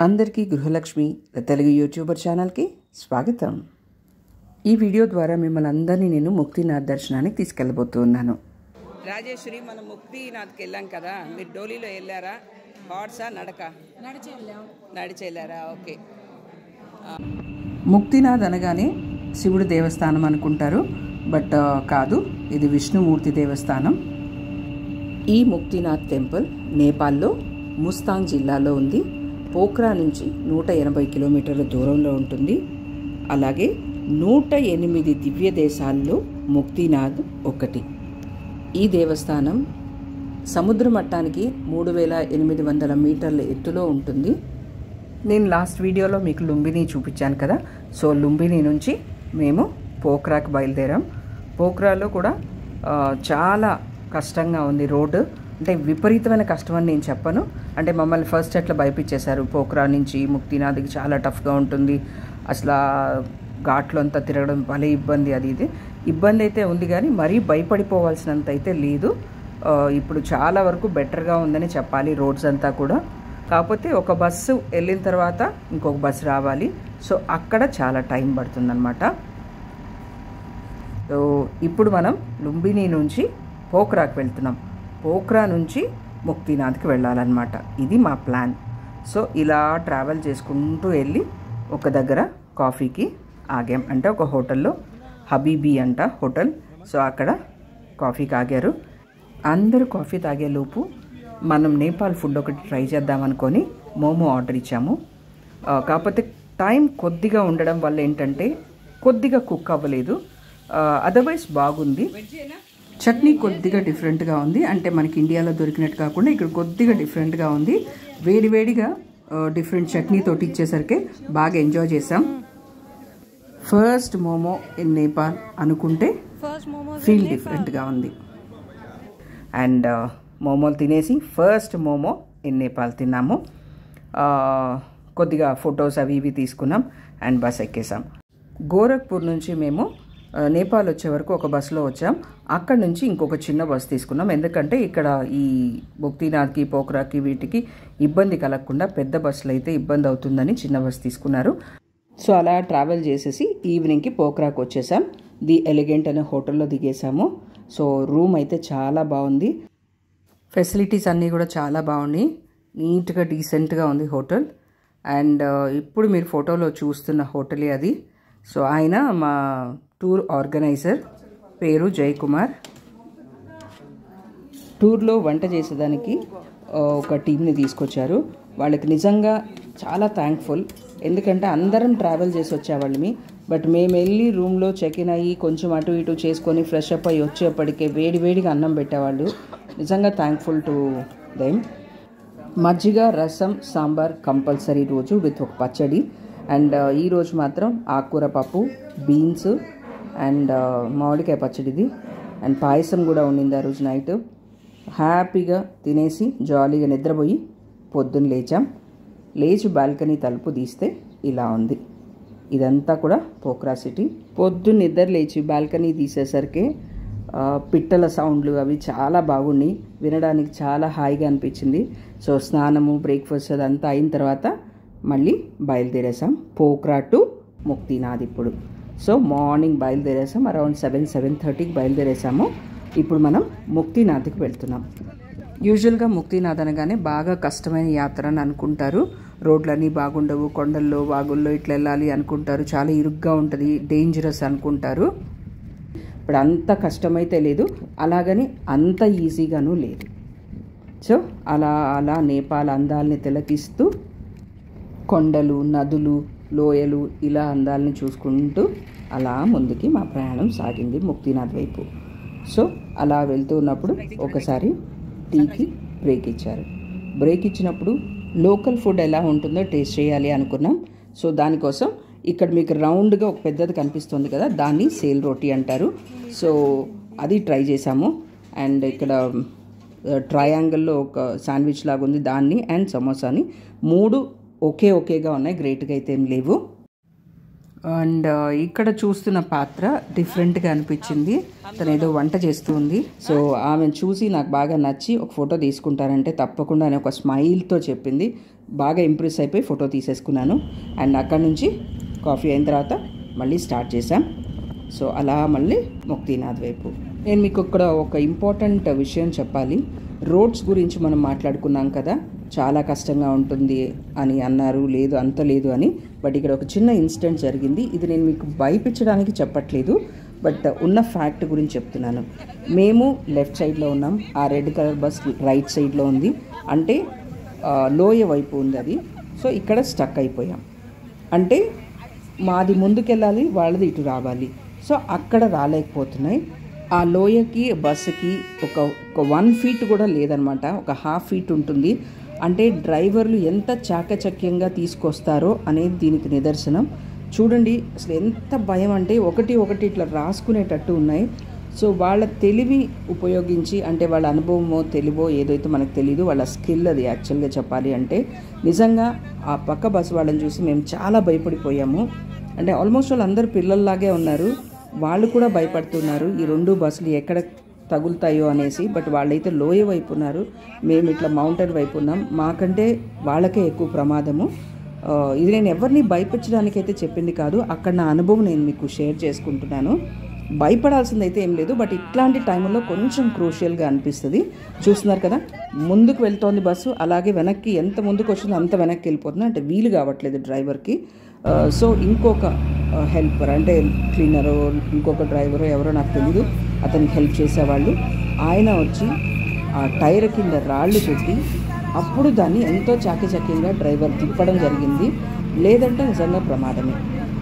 అందరికీ గృహలక్ష్మి తెలుగు యూట్యూబర్ ఛానల్కి స్వాగతం. ఈ వీడియో ద్వారా మిమ్మల్ని అందరినీ నేను ముక్తినాథ్ దర్శనానికి తీసుకెళ్ళబోతున్నాను. రాజేశ్వరి, మనం ముక్తినాథ్కి వెళ్ళాం కదా, మీరు డోలీలో వెళ్ళారా? హార్సా నడక? నడిచి వెళ్ళారా? ఓకే. ముక్తినాథ్ అనగానే శివుడి దేవస్థానం అనుకుంటారు, బట్ కాదు, ఇది విష్ణుమూర్తి దేవస్థానం. ఈ ముక్తినాథ్ టెంపుల్ నేపాల్లో ముస్తాంగ్ జిల్లాలో ఉంది. పోఖ్రా నుంచి 180 కిలోమీటర్ల దూరంలో ఉంటుంది. అలాగే 108 దివ్య దేశాల్లో ముక్తినాథ్ ఒకటి. ఈ దేవస్థానం సముద్ర మట్టానికి 3800 మీటర్ల ఎత్తులో ఉంటుంది. నేను లాస్ట్ వీడియోలో మీకు లుంబిని చూపించాను కదా, సో లుంబిని నుంచి మేము పోఖ్రాకి బయలుదేరాం. పోఖ్రాలో కూడా చాలా కష్టంగా ఉంది రోడ్డు, అంటే విపరీతమైన కష్టం అని నేను చెప్పను. అంటే మమ్మల్ని ఫస్ట్ అట్లా భయపించేశారు, పోఖ్రా నుంచి ముక్తినాథ్కి చాలా టఫ్గా ఉంటుంది, అసలు ఘాట్లో అంతా తిరగడం భలే ఇబ్బంది, అది ఇది ఇబ్బంది అయితే ఉంది, కానీ మరీ భయపడిపోవాల్సినంత అయితే లేదు. ఇప్పుడు చాలా వరకు బెటర్గా ఉందని చెప్పాలి రోడ్స్ అంతా కూడా. కాకపోతే ఒక బస్సు వెళ్ళిన తర్వాత ఇంకొక బస్సు రావాలి, సో అక్కడ చాలా టైం పడుతుందన్నమాట. సో ఇప్పుడు మనం లుంబిని నుంచి పోఖ్రాకి వెళ్తున్నాం. పోఖ్రా నుంచి ముక్తినాథ్కి వెళ్ళాలన్నమాట. ఇది మా ప్లాన్. సో ఇలా ట్రావెల్ చేసుకుంటూ వెళ్ళి ఒక దగ్గర కాఫీకి ఆగాం, అంటే ఒక హోటల్లో, హబీబీ అంట హోటల్. సో అక్కడ కాఫీకి ఆగారు. అందరూ కాఫీ తాగేలోపు మనం నేపాల్ ఫుడ్ ఒకటి ట్రై చేద్దామనుకొని మోమో ఆర్డర్ ఇచ్చాము. కాకపోతే టైం కొద్దిగా ఉండడం వల్ల ఏంటంటే కొద్దిగా కుక్ అవ్వలేదు, అదర్వైజ్ బాగుంది. చట్నీ కొద్దిగా డిఫరెంట్గా ఉంది, అంటే మనకి ఇండియాలో దొరికినట్టు కాకుండా ఇక్కడ కొద్దిగా డిఫరెంట్గా ఉంది. వేడివేడిగా డిఫరెంట్ చట్నీతోటి ఇచ్చేసరికి బాగా ఎంజాయ్ చేసాం. ఫస్ట్ మోమో ఇన్ నేపాల్ అనుకుంటే ఫీల్ డిఫరెంట్గా ఉంది. అండ్ మోమోలు తినేసి ఫస్ట్ మోమో ఇన్ నేపాల్ తిన్నాము. కొద్దిగా ఫొటోస్ అవి ఇవి తీసుకున్నాం అండ్ బస్ ఎక్కేసాం. గోరఖ్పూర్ నుంచి మేము నేపాల్ వచ్చే వరకు ఒక బస్సులో వచ్చాం. అక్కడ నుంచి ఇంకొక చిన్న బస్సు తీసుకున్నాం, ఎందుకంటే ఇక్కడ ఈ ముక్తినాథ్కి పోఖ్రాకి వీటికి ఇబ్బంది కలగకుండా పెద్ద బస్సులు అయితే ఇబ్బంది అవుతుందని చిన్న బస్సు తీసుకున్నారు. సో అలా ట్రావెల్ చేసేసి ఈవినింగ్కి పోఖ్రాకి వచ్చేసాం. ది ఎలిగెంట్ అనే హోటల్లో దిగేసాము. సో రూమ్ అయితే చాలా బాగుంది, ఫెసిలిటీస్ అన్నీ కూడా చాలా బాగున్నాయి, నీట్గా డీసెంట్గా ఉంది హోటల్. అండ్ ఇప్పుడు మీరు ఫోటోలో చూస్తున్న హోటలే అది. సో ఆయన మా టూర్ ఆర్గనైజర్, పేరు జయకుమార్. టూర్లో వంట చేసేదానికి ఒక టీంని తీసుకొచ్చారు. వాళ్ళకి నిజంగా చాలా థ్యాంక్ఫుల్, ఎందుకంటే అందరం ట్రావెల్ చేసి వచ్చేవాళ్ళమి, బట్ మేము వెళ్ళి రూమ్లో చెక్ ఇన్ అయ్యి కొంచెం అటు ఇటు చేసుకొని ఫ్రెష్ అప్ అయ్యి వచ్చేప్పటికే వేడివేడిగా అన్నం పెట్టేవాళ్ళు. నిజంగా థ్యాంక్ఫుల్ టు దెమ్. మజ్జిగ, రసం, సాంబార్ కంపల్సరీ రోజు విత్ ఒక పచ్చడి. అండ్ ఈరోజు మాత్రం ఆకుకూర పప్పు, బీన్స్ అండ్ మామిడికాయ పచ్చడిది అండ్ పాయసం కూడా ఉండింది ఆ రోజు నైట్. హ్యాపీగా తినేసి జాలీగా నిద్రపోయి పొద్దున్న లేచాం. లేచి బాల్కనీ తలుపు తీస్తే ఇలా ఉంది. ఇదంతా కూడా పోఖ్రా సిటీ. పొద్దున్న నిద్ర లేచి బాల్కనీ తీసేసరికి పిట్టల సౌండ్లు అవి చాలా బాగున్నాయి, వినడానికి చాలా హాయిగా అనిపించింది. సో స్నానము, బ్రేక్ఫాస్ట్ అదంతా అయిన తర్వాత మళ్ళీ బయలుదేరేసాం పోఖ్రా టు ముక్తినాథ్. ఇప్పుడు సో మార్నింగ్ బయలుదేరేసాం, అరౌండ్ 7-7:30కి బయలుదేరేసాము. ఇప్పుడు మనం ముక్తినాథ్కి వెళ్తున్నాం. యూజువల్గా ముక్తినాథ్ అనగానే బాగా కష్టమైన యాత్ర అని అనుకుంటారు, రోడ్లన్నీ బాగుండవు, కొండల్లో వాగుల్లో ఇట్లా వెళ్ళాలి అనుకుంటారు, చాలా ఇరుగ్గా ఉంటుంది, డేంజరస్ అనుకుంటారు. ఇప్పుడు అంత కష్టమైతే లేదు, అలాగని అంత ఈజీగానూ లేదు. సో అలా అలా నేపాల్ అందాలని తిలకిస్తూ కొండలు, నదులు, లోయలు ఇలా అందాలని చూసుకుంటూ అలా ముందుకి మా ప్రయాణం సాగింది ముక్తినాథ్ వైపు. సో అలా వెళ్తూ ఉన్నప్పుడు ఒకసారి టీకి బ్రేక్ ఇచ్చారు. బ్రేక్ ఇచ్చినప్పుడు లోకల్ ఫుడ్ ఎలా ఉంటుందో టేస్ట్ చేయాలి అనుకున్నాం. సో దానికోసం ఇక్కడ మీకు రౌండ్గా ఒక పెద్దది కనిపిస్తుంది కదా, దాన్ని సేల్ రోటీ అంటారు. సో అది ట్రై చేసాము. అండ్ ఇక్కడ ట్రయాంగిల్లో ఒక శాండ్విచ్ లాగా ఉంది, దాన్ని అండ్ సమోసాని, మూడు ఒకేగా ఉన్నాయి, గ్రేట్గా అయితే ఏం లేవు. అండ్ ఇక్కడ చూస్తున్న పాత్ర డిఫరెంట్గా అనిపించింది. తను ఏదో వంట చేస్తూ ఉంది. సో ఆమెను చూసి నాకు బాగా నచ్చి ఒక ఫోటో తీసుకుంటారంటే తప్పకుండా అని ఒక స్మైల్తో చెప్పింది. బాగా ఇంప్రెస్ అయిపోయి ఫోటో తీసేసుకున్నాను. అండ్ అక్కడ నుంచి కాఫీ అయిన తర్వాత మళ్ళీ స్టార్ట్ చేశాం. సో అలా మళ్ళీ ముక్తినాథ్ వైపు. నేను మీకు ఇక్కడ ఒక ఇంపార్టెంట్ విషయం చెప్పాలి. రోడ్స్ గురించి మనం మాట్లాడుకున్నాం కదా, చాలా కష్టంగా ఉంటుంది అని అన్నారు. లేదు, అంత లేదు అని. బట్ ఇక్కడ ఒక చిన్న ఇన్సిడెంట్ జరిగింది. ఇది నేను మీకు భయపించడానికి చెప్పట్లేదు, బట్ ఉన్న ఫ్యాక్ట్ గురించి చెప్తున్నాను. మేము లెఫ్ట్ సైడ్లో ఉన్నాం, ఆ రెడ్ కలర్ బస్ రైట్ సైడ్లో ఉంది. అంటే లోయ వైపు ఉంది అది. సో ఇక్కడ స్టక్ అయిపోయాం. అంటే మాది ముందుకెళ్ళాలి, వాళ్ళది ఇటు రావాలి. సో అక్కడ రాలేకపోతున్నాయి. ఆ లోయకి బస్సుకి ఒక 1 ఫీట్ కూడా లేదనమాట, ఒక 1/2 ఫీట్ ఉంటుంది. అంటే డ్రైవర్లు ఎంత చాకచక్యంగా తీసుకొస్తారో అనేది దీనికి నిదర్శనం. చూడండి అసలు ఎంత భయం అంటే ఒకటి ఇట్లా రాసుకునేటట్టు ఉన్నాయి. సో వాళ్ళ తెలివి ఉపయోగించి, అంటే వాళ్ళ అనుభవమో తెలివో ఏదైతే మనకు తెలీదు, వాళ్ళ స్కిల్ అది యాక్చువల్గా చెప్పాలి అంటే. నిజంగా ఆ పక్క బస్సు వాళ్ళని చూసి మేము చాలా భయపడిపోయాము. అంటే ఆల్మోస్ట్ వాళ్ళందరూ పిల్లల్లాగే ఉన్నారు. వాళ్ళు కూడా భయపడుతున్నారు ఈ 2 బస్సులు ఎక్కడ తగులుతాయో అనేసి. బట్ వాళ్ళైతే లోయ వైపు ఉన్నారు, మేము ఇట్లా మౌంటైన్ వైపు ఉన్నాం. మాకంటే వాళ్ళకే ఎక్కువ ప్రమాదము. ఇది నేను ఎవరిని భయపించడానికి అయితే చెప్పింది కాదు, అక్కడ నా అనుభవం నేను మీకు షేర్ చేసుకుంటున్నాను. భయపడాల్సింది అయితే ఏం లేదు, బట్ ఇట్లాంటి టైంలో కొంచెం క్రూషియల్గా అనిపిస్తుంది. చూస్తున్నారు కదా, ముందుకు వెళ్తోంది బస్సు, అలాగే వెనక్కి ఎంత ముందుకు వచ్చిందో అంత వెనక్కి వెళ్ళిపోతుంది. అంటే వీలు కావట్లేదు డ్రైవర్కి. సో ఇంకొక హెల్పర్, అంటే క్లీనరో ఇంకొక డ్రైవరో ఎవరో నాకు తెలీదు, అతనికి హెల్ప్ చేసేవాళ్ళు ఆయన వచ్చి ఆ టైర్ కింద రాళ్ళు పెట్టి అప్పుడు దాన్ని ఎంతో చాకచక్యంగా డ్రైవర్ తిప్పడం జరిగింది. లేదంటే నిజంగా ప్రమాదమే.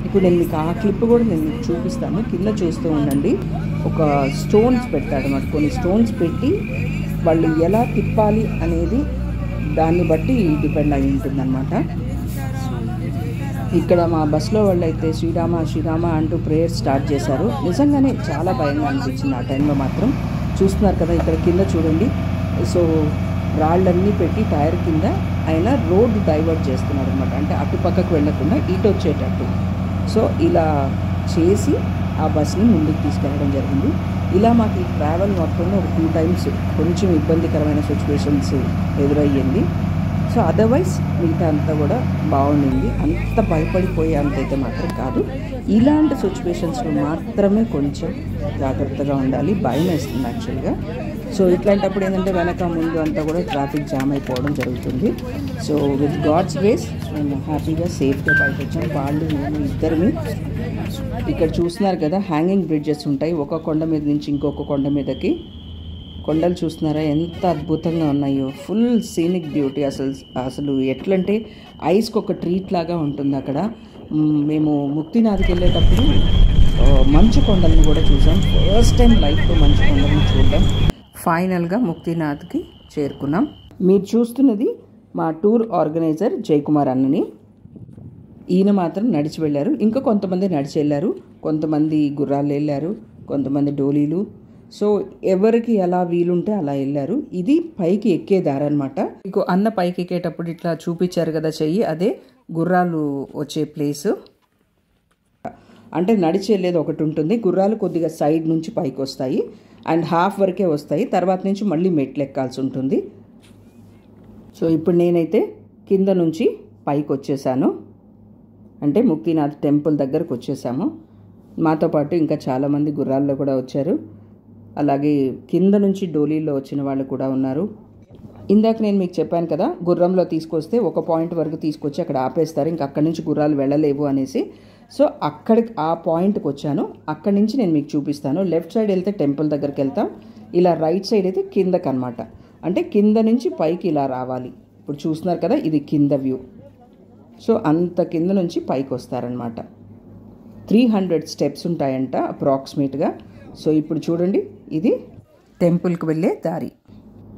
ఇప్పుడు నేను మీకు ఆ క్లిప్ కూడా నేను మీకు చూపిస్తాను, కింద చూస్తూ ఉండండి. ఒక స్టోన్స్ పెడతాడు అన్నమాట, కొన్ని స్టోన్స్ పెట్టి వాళ్ళు ఎలా తిప్పాలి అనేది దాన్ని బట్టి డిపెండ్ అయి ఉంటుందన్నమాట. ఇక్కడ మా బస్సులో వాళ్ళు అయితే శ్రీరామ శ్రీరామ అంటూ ప్రేయర్ స్టార్ట్ చేశారు. నిజంగానే చాలా భయంగా అనిపించింది ఆ టైంలో మాత్రం. చూస్తున్నారు కదా ఇక్కడ కింద చూడండి. సో రాళ్ళన్నీ పెట్టి టైర్ కింద ఆయన రోడ్ డైవర్ట్ చేస్తున్నారు అనమాట, అంటే అటుపక్కకు వెళ్ళకుండా ఇటు వచ్చేటట్టు. సో ఇలా చేసి ఆ బస్ని ముందుకు తీసుకెళ్ళడం జరిగింది. ఇలా మాకు ఈ ట్రావెల్ మొత్తంలో ఒక 2 టైమ్స్ కొంచెం ఇబ్బందికరమైన సిచ్యువేషన్స్ ఎదురయ్యింది. సో అదర్వైజ్ మిగతా అంతా కూడా బాగుండింది. అంత భయపడిపోయే అంతైతే మాత్రం కాదు. ఇలాంటి సిచ్యువేషన్స్లో మాత్రమే కొంచెం జాగ్రత్తగా ఉండాలి. భయం వేస్తుంది యాక్చువల్గా. సో ఇట్లాంటప్పుడు ఏంటంటే వెనక ముందు అంతా కూడా ట్రాఫిక్ జామ్ అయిపోవడం జరుగుతుంది. సో విత్ గాడ్స్ గ్రేస్ మేము హ్యాపీగా సేఫ్గా బయట వచ్చాం, వాళ్ళు మేము ఇద్దరిని. ఇక్కడ చూస్తున్నారు కదా హ్యాంగింగ్ బ్రిడ్జెస్ ఉంటాయి, ఒక కొండ మీద నుంచి ఇంకొక కొండ మీదకి. కొండలు చూస్తున్నారా ఎంత అద్భుతంగా ఉన్నాయో, ఫుల్ సీనిక్ బ్యూటీ. అసలు ఎట్లంటే ఐస్కి ఒక ట్రీట్ లాగా ఉంటుంది అక్కడ. మేము ముక్తినాథ్కి వెళ్ళేటప్పుడు మంచు కొండలను కూడా చూసాం. ఫస్ట్ టైం లైఫ్లో మంచు కొండలను చూడడం. ఫైనల్గా ముక్తినాథ్కి చేరుకున్నాం. మీరు చూస్తున్నది మా టూర్ ఆర్గనైజర్ జయకుమార్ అన్నని. ఈయన మాత్రం నడిచి వెళ్ళారు, ఇంకా కొంతమంది నడిచి వెళ్ళారు, కొంతమంది గుర్రాలు వెళ్ళారు, కొంతమంది డోలీలు. సో ఎవరికి ఎలా వీలుంటే అలా వెళ్ళారు. ఇది పైకి ఎక్కే దారి అనమాట. మీకు అన్న పైకి ఎక్కేటప్పుడు ఇట్లా చూపించారు కదా చెయ్యి, అదే గుర్రాలు వచ్చే ప్లేసు. అంటే నడిచి వెళ్ళేది ఒకటి ఉంటుంది, గుర్రాలు కొద్దిగా సైడ్ నుంచి పైకి వస్తాయి అండ్ హాఫ్ వరకే వస్తాయి, తర్వాత నుంచి మళ్ళీ మెట్లు ఎక్కాల్సి ఉంటుంది. సో ఇప్పుడు నేనైతే కింద నుంచి పైకి వచ్చేసాను, అంటే ముక్తినాథ్ టెంపుల్ దగ్గరకు వచ్చేసాము. మాతో పాటు ఇంకా చాలామంది గుర్రాల్లో కూడా వచ్చారు, అలాగే కింద నుంచి డోలీలో వచ్చిన వాళ్ళు కూడా ఉన్నారు. ఇందాక నేను మీకు చెప్పాను కదా, గుర్రంలో తీసుకొస్తే ఒక పాయింట్ వరకు తీసుకొచ్చి అక్కడ ఆపేస్తారు, ఇంకా అక్కడి నుంచి గుర్రాలు వెళ్ళలేవు అనేసి. సో అక్కడికి ఆ పాయింట్కి వచ్చాను, అక్కడి నుంచి నేను మీకు చూపిస్తాను. లెఫ్ట్ సైడ్ వెళ్తే టెంపుల్ దగ్గరికి వెళ్తాం, ఇలా రైట్ సైడ్ అయితే కిందకి అనమాట. అంటే కింద నుంచి పైకి ఇలా రావాలి. ఇప్పుడు చూస్తున్నారు కదా, ఇది కింద వ్యూ. సో అంత కింద నుంచి పైకి వస్తారనమాట. 300 స్టెప్స్ ఉంటాయంట అప్రాక్సిమేట్గా. సో ఇప్పుడు చూడండి, ఇది టెంపుల్కి వెళ్ళే దారి.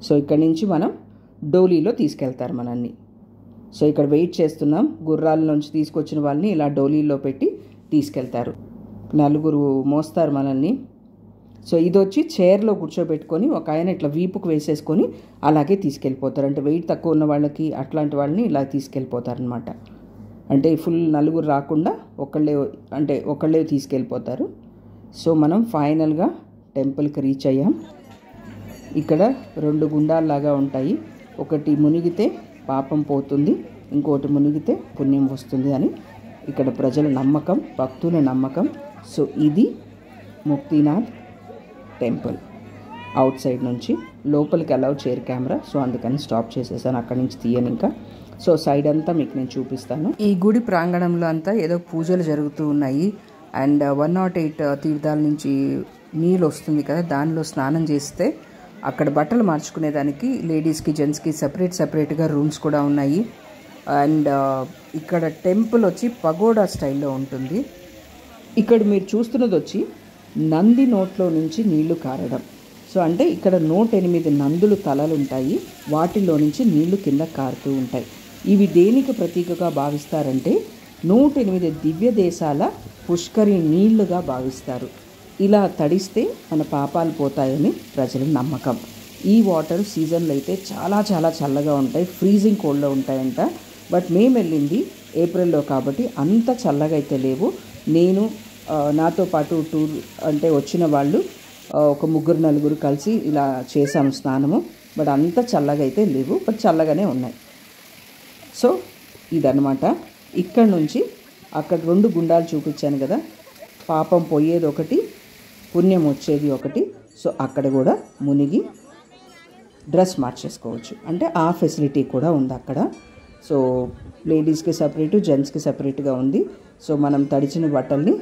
సో ఇక్కడ నుంచి మనం డోలీలో తీసుకెళ్తారు మనల్ని. సో ఇక్కడ వెయిట్ చేస్తున్నాం, గుర్రాల నుంచి తీసుకొచ్చిన వాళ్ళని ఇలా డోలీలో పెట్టి తీసుకెళ్తారు. 4 మోస్తారు మనల్ని. సో ఇది వచ్చి చైర్లో కూర్చోబెట్టుకొని ఒక ఆయన ఇట్లా వీపుకు వేసేసుకొని అలాగే తీసుకెళ్ళిపోతారు. అంటే వెయిట్ తక్కువ ఉన్న వాళ్ళకి అట్లాంటి వాళ్ళని ఇలా తీసుకెళ్ళిపోతారనమాట. అంటే ఫుల్ నలుగురు రాకుండా ఒకళ్ళే తీసుకెళ్ళిపోతారు. సో మనం ఫైనల్గా టెంపుల్కి రీచ్ అయ్యాం. ఇక్కడ 2 గుండాల్లాగా ఉంటాయి. ఒకటి మునిగితే పాపం పోతుంది, ఇంకోటి మునిగితే పుణ్యం వస్తుంది అని ఇక్కడ ప్రజల నమ్మకం, భక్తుల నమ్మకం. సో ఇది ముక్తినాథ్ టెంపుల్. అవుట్ సైడ్ నుంచి లోపలికి అలౌ చేయరు కెమెరా, సో అందుకని స్టాప్ చేసేసాను, అక్కడి నుంచి తీయను ఇంకా. సో సైడ్ అంతా మీకు నేను చూపిస్తాను. ఈ గుడి ప్రాంగణంలో అంతా ఏదో పూజలు జరుగుతూ ఉన్నాయి. అండ్ 108 తీర్థాల నుంచి నీళ్ళు వస్తుంది కదా, దానిలో స్నానం చేస్తే అక్కడ బట్టలు మార్చుకునేదానికి లేడీస్కి జెంట్స్కి సపరేట్గా రూమ్స్ కూడా ఉన్నాయి. అండ్ ఇక్కడ టెంపుల్ వచ్చి పగోడా స్టైల్లో ఉంటుంది. ఇక్కడ మీరు చూస్తున్నది వచ్చి నంది నోట్లో నుంచి నీళ్లు కారడం. సో అంటే ఇక్కడ 108 నందులు తలలు ఉంటాయి, వాటిల్లో నుంచి నీళ్లు కింద కారుతూ ఉంటాయి. ఇవి దేనికి ప్రతీకగా భావిస్తారంటే 108 దివ్య దేశాల పుష్కరి నీళ్లుగా భావిస్తారు. ఇలా తడిస్తే మన పాపాలు పోతాయని ప్రజల నమ్మకం. ఈ వాటర్ సీజన్లో అయితే చాలా చాలా చల్లగా ఉంటాయి, ఫ్రీజింగ్ కోల్డ్లో ఉంటాయంట. బట్ మేము వెళ్ళింది ఏప్రిల్లో కాబట్టి అంత చల్లగా అయితే లేవు. నేను నాతో పాటు టూర్ అంటే వచ్చిన వాళ్ళు ఒక 3-4 కలిసి ఇలా చేసాము స్నానము. బట్ అంత చల్లగా అయితే లేవు, బట్ చల్లగానే ఉన్నాయి. సో ఇదన్నమాట. ఇక్కడ నుంచి అక్కడ 2 గుండాలు చూపించాను కదా, పాపం పోయేది ఒకటి, పుణ్యం వచ్చేది ఒకటి. సో అక్కడ కూడా మునిగి డ్రెస్ మార్చేసుకోవచ్చు, అంటే ఆ ఫెసిలిటీ కూడా ఉంది అక్కడ. సో లేడీస్కి సపరేటు, జెంట్స్కి సపరేట్గా ఉంది. సో మనం తడిచిన బట్టల్ని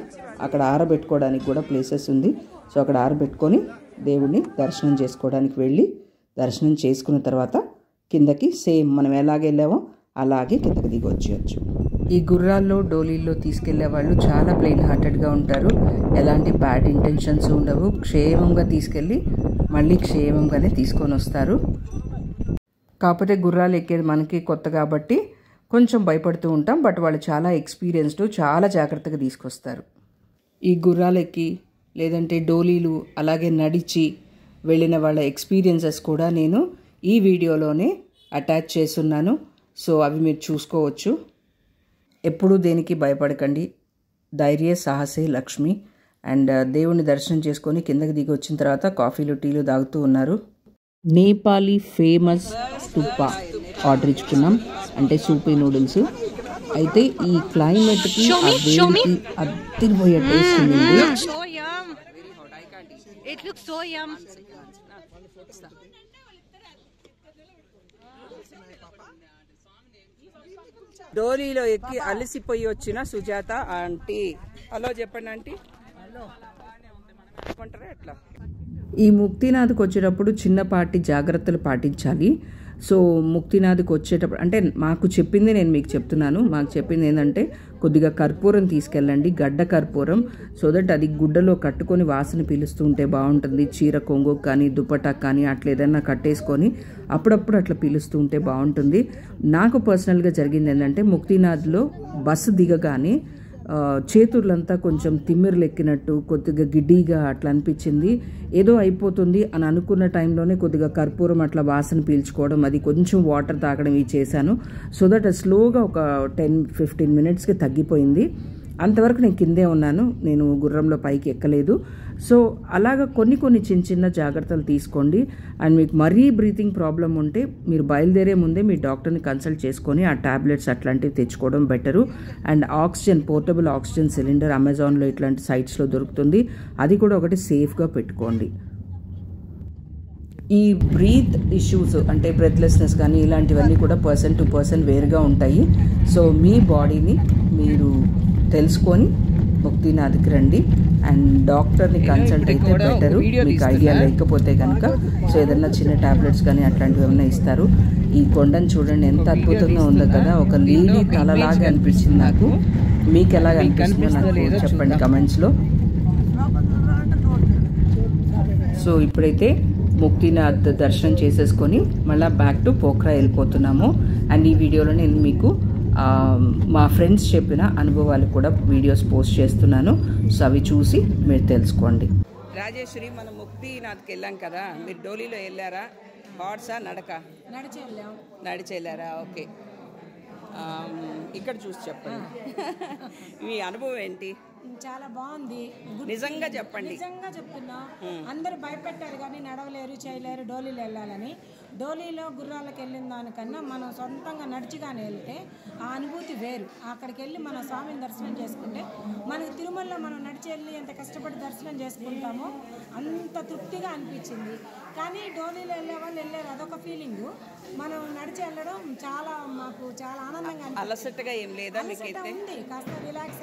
అక్కడ ఆరబెట్టుకోవడానికి కూడా ప్లేసెస్ ఉంది. సో అక్కడ ఆరబెట్టుకొని దేవుడిని దర్శనం చేసుకోవడానికి వెళ్ళి దర్శనం చేసుకున్న తర్వాత కిందకి సేమ్ మనం ఎలాగెళ్ళామో అలాగే కిందకి దిగి వచ్చేయచ్చు. ఈ గుర్రాల్లో డోలీల్లో తీసుకెళ్లే వాళ్ళు చాలా ప్లెయిన్ హార్టెడ్గా ఉంటారు, ఎలాంటి బ్యాడ్ ఇంటెన్షన్స్ ఉండవు. క్షేమంగా తీసుకెళ్ళి మళ్ళీ క్షేమంగానే తీసుకొని వస్తారు. కాకపోతే గుర్రాలు ఎక్కేది మనకి కొత్త కాబట్టి కొంచెం భయపడుతూ ఉంటాం. బట్ వాళ్ళు చాలా ఎక్స్పీరియన్స్డ్, చాలా జాగ్రత్తగా తీసుకొస్తారు. ఈ గుర్రాలు ఎక్కి లేదంటే డోలీలు అలాగే నడిచి వెళ్ళిన వాళ్ళ ఎక్స్పీరియన్సెస్ కూడా నేను ఈ వీడియోలోనే అటాచ్ చేస్తున్నాను. సో అవి మీరు చూసుకోవచ్చు. ఎప్పుడూ దేనికి భయపడకండి, ధైర్య సాహసే లక్ష్మి. అండ్ దేవుని దర్శనం చేసుకొని కిందకి దిగి వచ్చిన తర్వాత కాఫీలు టీలు తాగుతూ ఉన్నారు. నేపాలీ ఫేమస్ తుప్పా ఆర్డర్ ఇచ్చుకున్నాం, అంటే సూపీ నూడిల్స్. అయితే ఈ క్లైమేట్కి వేడికి అదిరిపోయే టేస్ట్ ఉంది. డోలీలో ఎక్కి అలసిపోయి వచ్చిన సుజాత ఆంటీ. హలో చెప్పండి ఆంటీ. చెప్పంటారా ఎట్లా? ఈ ముక్తినాథ్కి వచ్చేటప్పుడు చిన్నపాటి జాగ్రత్తలు పాటించాలి. సో ముక్తినాథ్కి వచ్చేటప్పుడు అంటే మాకు చెప్పింది నేను మీకు చెప్తున్నాను. మాకు చెప్పింది ఏంటంటే కొద్దిగా కర్పూరం తీసుకెళ్ళండి, గడ్డ కర్పూరం. సో దట్ అది గుడ్డలో కట్టుకొని వాసన పీలుస్తూ ఉంటే బాగుంటుంది. చీర కొంగు కానీ దుప్పటా కానీ అట్లా ఏదైనా కట్టేసుకొని అప్పుడప్పుడు అట్లా పీలుస్తూ ఉంటే బాగుంటుంది. నాకు పర్సనల్గా జరిగింది ఏంటంటే ముక్తినాథ్లో బస్సు దిగగానే చేతులంతా కొంచెం తిమ్మిర్లు ఎక్కినట్టు, కొద్దిగా గిడ్డీగా అట్లా అనిపించింది. ఏదో అయిపోతుంది అని అనుకున్న టైంలోనే కొద్దిగా కర్పూరం అట్లా వాసన పీల్చుకోవడం, అది కొంచెం వాటర్ తాగడం ఇవి చేశాను. సో దట్ స్లోగా ఒక 10-15 మినిట్స్కి తగ్గిపోయింది. అంతవరకు నేను కిందే ఉన్నాను, నేను గుర్రంలో పైకి ఎక్కలేదు. సో అలాగా కొన్ని చిన్న జాగ్రత్తలు తీసుకోండి. అండ్ మీకు మరీ బ్రీతింగ్ ప్రాబ్లం ఉంటే మీరు బయలుదేరే ముందే మీ డాక్టర్ని కన్సల్ట్ చేసుకొని ఆ ట్యాబ్లెట్స్ అట్లాంటివి తెచ్చుకోవడం better. And oxygen, portable oxygen cylinder అమెజాన్లో ఇట్లాంటి సైట్స్లో దొరుకుతుంది, అది కూడా ఒకటి సేఫ్గా పెట్టుకోండి. ఈ బ్రీత్ ఇష్యూస్ అంటే బ్రెత్లెస్నెస్ కానీ ఇలాంటివన్నీ కూడా పర్సన్ టు పర్సన్ వేరుగా ఉంటాయి. సో మీ బాడీని మీరు తెలుసుకొని ముక్తినాథ్కి రండి అండ్ డాక్టర్ని కన్సల్ట్ అయితే బెటరు. మీకు ఐడియా లేకపోతే కనుక సో ఏదైనా చిన్న ట్యాబ్లెట్స్ కానీ అట్లాంటివి ఏమైనా ఇస్తారు. ఈ కొండను చూడండి ఎంత అద్భుతంగా ఉందో కదా, ఒక లేడీ తలలాగా అనిపించింది నాకు. మీకు ఎలాగ అనిపిస్తుందో నాకు చెప్పండి కమెంట్స్లో. సో ఇప్పుడైతే ముక్తినాథ్ దర్శనం చేసేసుకొని మళ్ళీ బ్యాక్ టు పోఖ్రా వెళ్ళిపోతున్నాము. అండ్ ఈ వీడియోలో నేను మీకు మా ఫ్రెండ్స్ చెప్పిన అనుభవాలు కూడా వీడియోస్ పోస్ట్ చేస్తున్నాను. సో అవి చూసి మీరు తెలుసుకోండి. రాజేశ్వరి, మనం ముక్తినాథ్కి వెళ్ళాం కదా, మీరు డోలీలో వెళ్ళారా? హార్సా నడక? నడిచి వెళ్ళారా? ఓకే. ఇక్కడ చూసి చెప్పండి మీ అనుభవం ఏంటి? చాలా బాగుంది. నిజంగా చెప్పండి. నిజంగా చెప్తున్నా, అందరు భయపెట్టారు కానీ నడవలేరు చేయలేరు డోలీలో వెళ్ళాలని. డోలీలో గుర్రాలకు వెళ్ళిన దానికన్నా మనం సొంతంగా నడిచిగానే వెళ్తే ఆ అనుభూతి వేరు. అక్కడికి వెళ్ళి మన స్వామిని దర్శనం చేసుకుంటే మనకు తిరుమలలో మనం నడిచి వెళ్ళి ఎంత కష్టపడి దర్శనం చేసుకుంటామో అంత తృప్తిగా అనిపించింది. కానీ డోలీలో వెళ్ళే వాళ్ళు వెళ్ళారు, అదొక ఫీలింగు. మనం నడిచి వెళ్ళడం చాలా మాకు చాలా ఆనందంగా అలసటగా ఏం లేదా ఉంది. కాస్త రిలాక్స్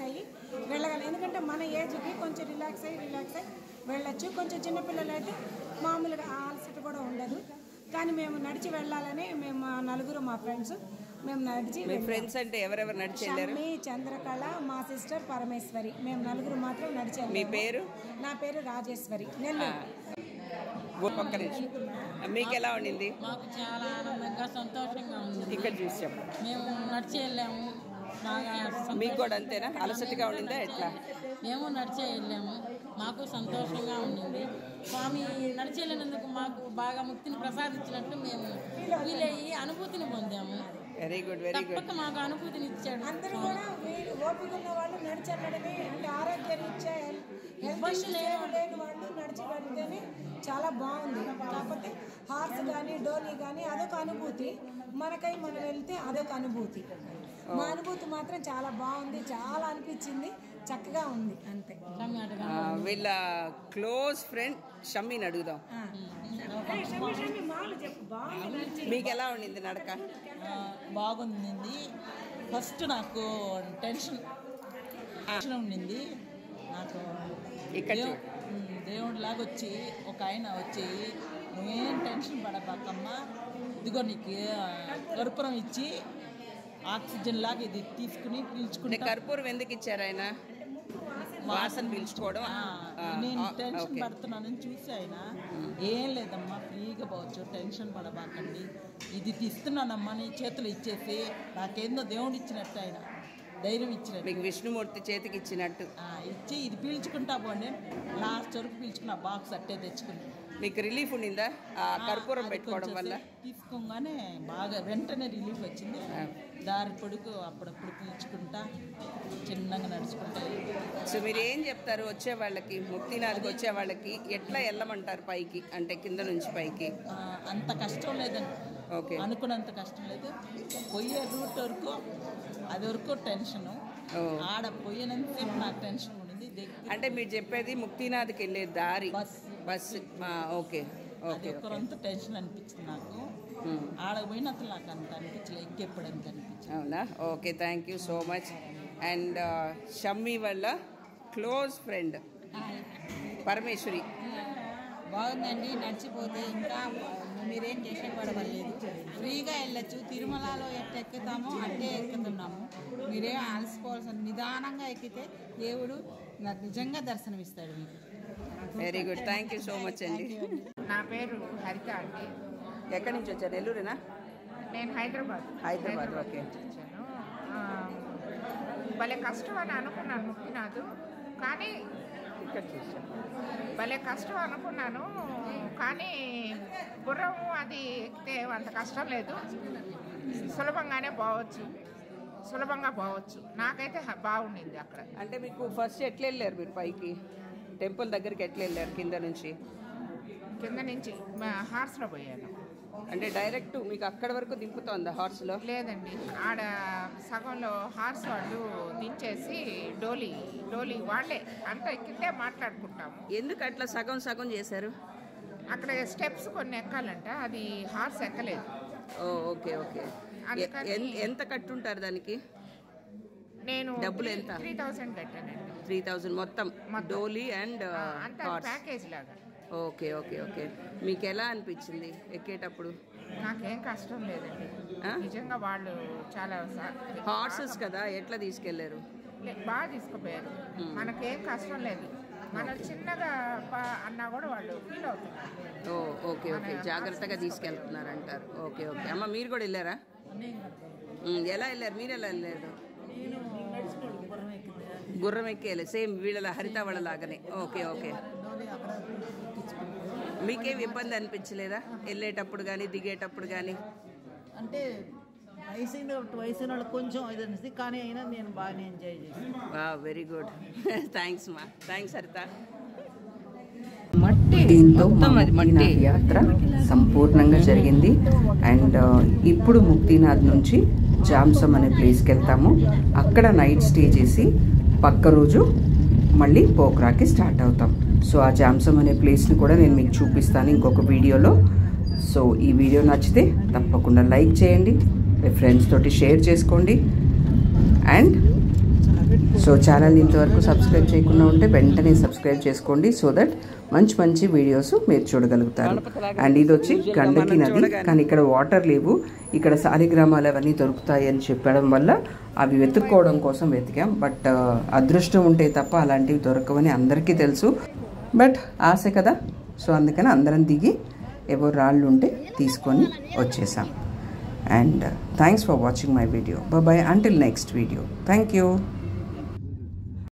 అయ్యి వెళ్ళగలం. ఎందుకంటే మన ఏజ్కి కొంచెం రిలాక్స్ అయ్యి వెళ్ళొచ్చు. కొంచెం చిన్నపిల్లలు అయితే మామూలుగా అలసట కూడా ఉండదు. కానీ మేము నడిచి వెళ్ళాలని మేము నలుగురు మా ఫ్రెండ్స్ మేము నడిచి. మీ ఫ్రెండ్స్ అంటే ఎవరెవరు నడిచి వెళ్ళారు? చంద్రకళ, మా సిస్టర్ పరమేశ్వరి, మేము నలుగురు మాత్రం నడిచి. మీ పేరు? నా పేరు రాజేశ్వరి, నెల్లూరు. ఒక్క నిమిషం, మీకు ఎలా ఉండింది? మాకు చాలా ఆనందంగా సంతోషంగా ఉంది. ఇక్కడ చూసి చెప్పండి. మేము నడిచి వెళ్ళాము. మీకు కూడా అంతేనా? అలసటగా ఉండిందా ఎట్లా? మేము నడిచే వెళ్ళాము, మాకు సంతోషంగా ఉండింది. స్వామి నడిచి వెళ్ళినందుకు మాకు బాగా ముక్తిని ప్రసాదించినట్టు మేము ఫీల్ అయ్యి అనుభూతిని పొందాము. Very good, very good. తప్పక మాకు అనుభూతిని ఇచ్చాడు. అందరూ కూడా ఓపిక ఉన్న వాళ్ళు నడిచి వెళ్ళడమే, అంటే ఆరోగ్య రీత్యా ఇబ్బంది లేని వాళ్ళు నడిచి వెళ్తేనే చాలా బాగుంది. కాకపోతే హార్స్ కానీ డోలీ కానీ అదొక అనుభూతి, మనకై మనం వెళ్తే అదొక అనుభూతి. మా అనుభూతి మాత్రం చాలా బాగుంది, చాలా అనిపించింది, చక్కగా ఉంది అంతే. వీళ్ళ క్లోజ్ ఫ్రెండ్ షమ్మీని అడుగుదాం. మీకు ఎలా ఉండింది నడక? బాగుంది. ఫస్ట్ నాకు టెన్షన్ ఉండింది. నాకు ఇక్కడ దేవుడిలాగా వచ్చి ఒక ఆయన వచ్చి, నువ్వేం టెన్షన్ పడబాకమ్మా, ఇదిగో నీకు కర్పూరం ఇచ్చి ఆక్సిజన్ లాగా ఇది తీసుకుని పీల్చుకుంటే. కర్పూరం ఎందుకు ఇచ్చారు ఆయన? వాసన పీల్చుకోవడం. నేను టెన్షన్ పడుతున్నానని చూసి ఆయన, ఏం లేదమ్మా ఫ్రీగా పోవచ్చు, టెన్షన్ పడబాకండి, ఇది తీస్తున్నానమ్మా నీ చేతులు ఇచ్చేసి, నాకేందో దేవుడు ఇచ్చినట్టు ఆయన ధైర్యం ఇచ్చినట్టు, మీకు విష్ణుమూర్తి చేతికి ఇచ్చినట్టు ఇచ్చి ఇది పీల్చుకుంటా పోండి. లాస్ట్ వరకు పీల్చుకున్న బాక్స్ అట్టే తెచ్చుకుని. మీకు రిలీఫ్ ఉండిందా ఆ కర్పూరం పెట్టుకోవడం వల్ల? తీసుకోగానే బాగా వెంటనే రిలీఫ్ వచ్చింది. దారి పొడుగు అప్పుడప్పుడు పీల్చుకుంటా చిన్నగా నడుచుకుంటా. సో మీరు ఏం చెప్తారు వచ్చే వాళ్ళకి, ముక్తినాథ్కి వచ్చే వాళ్ళకి ఎట్లా వెళ్ళమంటారు పైకి, అంటే కింద నుంచి పైకి? అంత కష్టం లేదండి, ఓకే, అనుకున్నంత కష్టం లేదు. పోయే రూట్ వరకు అది వరకు టెన్షను, ఆడ పోయినంతసేపు నాకు టెన్షన్ ఉండింది. అంటే మీరు చెప్పేది ముక్తినాథ్కి వెళ్ళే దారి బస్సు? Okay okay. ఒక్కరంతా టెన్షన్ అనిపించింది నాకు, ఆడకు పోయినంత నాకు అంత అనిపించలేదు, ఎక్కేప్పుడు అంత అనిపించింది. అవునా? Okay, thank you so much. And Shammi వల్ల క్లోజ్ ఫ్రెండ్ పరమేశ్వరి. బాగుందండి. నడిచిపోతే ఇంకా మీరేం చేసే పడవలేదు, ఫ్రీగా వెళ్ళచ్చు. తిరుమలలో ఎట్లా ఎక్కుతామో అట్టే ఎక్కుతున్నాము. మీరేం అలసిపోవాల్సిన, నిదానంగా ఎక్కితే దేవుడు నిజంగా దర్శనమిస్తాడు మీకు. Very good, thank you so much అండి. నా పేరు హరిత అండి. ఎక్కడి నుంచి వచ్చారు? నెల్లూరేనా? నేను హైదరాబాద్. ఓకే. వచ్చాను. భలే కష్టం అని అనుకున్నాను ముక్తినాథ్, కానీ ఇక్కడ చూసాను. భలే కష్టం అనుకున్నాను, కానీ గుర్రం అది ఎక్కితే అంత కష్టం లేదు, సులభంగా పోవచ్చు. నాకైతే బాగుండింది అక్కడ. అంటే మీకు ఫస్ట్ ఎట్లా వెళ్ళారు మీరు పైకి? టెంపుల్ దగ్గరికి ఎట్లా వెళ్ళారు? కింద నుంచి హార్స్లో పోయాను. అంటే డైరెక్ట్ మీకు అక్కడ వరకు దింపుతోందా హార్స్లో? లేదండి, ఆడ సగంలో హార్స్ వాళ్ళు దించేసి డోలీ వాళ్ళే అంతా ఎక్కితే మాట్లాడుకుంటాము. ఎందుకు అట్లా సగం చేశారు? అక్కడ స్టెప్స్ కొన్ని ఎక్కాలంట, అది హార్స్ ఎక్కలేదు. Okay okay. ఎంత కట్టుంటారు దానికి? నేను డబ్బులు ఎంత? 3000 కట్టానండి. 3000 మొత్తం డోలీ అండ్ ప్యాకేజ్ లాగా. Okay okay okay. మీకు ఎలా అనిపించింది ఎక్కేటప్పుడు? నాకేం కష్టం లేదండి, నిజంగా వాళ్ళు చాలా. హార్సెస్ కదా, ఎట్లా తీసుకెళ్లారు? బాగా తీసుకుపోయారు, మనకేం కష్టం లేదు. మనం చిన్నగా అన్నా కూడా వాళ్ళు ఫీల్ అవుతున్నారు. ఓకే ఓకే, జాగ్రత్తగా తీసుకెళ్తున్నారు అంటారు. Okay okay. అమ్మ మీరు కూడా వెళ్ళారా? ఎలా వెళ్ళారు? మీరు ఎలా వెళ్ళారు? గుర్రం ఎక్కి వెళ్ళారు, సేమ్ వీళ్ళ హరిత వాళ్ళ లాగానే. Okay okay. మీకేం ఇబ్బంది అనిపించలేదా వెళ్ళేటప్పుడు కానీ దిగేటప్పుడు కానీ? అంటే వయసు వాళ్ళకి కొంచెం ఇది అనిపిస్తుంది, కానీ అయినా నేను బాగానే ఎంజాయ్ చేశాను. Very good. థ్యాంక్స్ మా, థ్యాంక్స్ హరిత. దీంతో ముక్తినాథ్ యాత్ర సంపూర్ణంగా జరిగింది. అండ్ ఇప్పుడు ముక్తినాథ్ నుంచి జామ్సమ్ అనే ప్లేస్కి వెళ్తాము. అక్కడ నైట్ స్టే చేసి పక్క రోజు మళ్ళీ పోఖ్రాకి స్టార్ట్ అవుతాం. సో ఆ జామ్సమ్ అనే ప్లేస్ని కూడా నేను మీకు చూపిస్తాను ఇంకొక వీడియోలో. సో ఈ వీడియో నచ్చితే తప్పకుండా లైక్ చేయండి, మీ ఫ్రెండ్స్ తోటి షేర్ చేసుకోండి. అండ్ సో ఛానల్ ఇంతవరకు సబ్స్క్రైబ్ చేయకుండా ఉంటే వెంటనే సబ్స్క్రైబ్ చేసుకోండి, సో దట్ మంచి మంచి వీడియోస్ మీరు చూడగలుగుతారు. అండ్ ఇది వచ్చి గండకి నది, కానీ ఇక్కడ వాటర్ లేవు. ఇక్కడ సాలిగ్రామాలు అవన్నీ దొరుకుతాయి అని చెప్పడం వల్ల అవి వెతుక్కోవడం కోసం వెతికాం. బట్ అదృష్టం ఉంటే తప్ప అలాంటివి దొరకవని అందరికీ తెలుసు. బట్ ఆశ కదా, సో అందుకని అందరం దిగి ఏవో రాళ్ళు ఉంటే తీసుకొని వచ్చేసాం. And thanks for watching my video. Bye bye until next video. Thank you.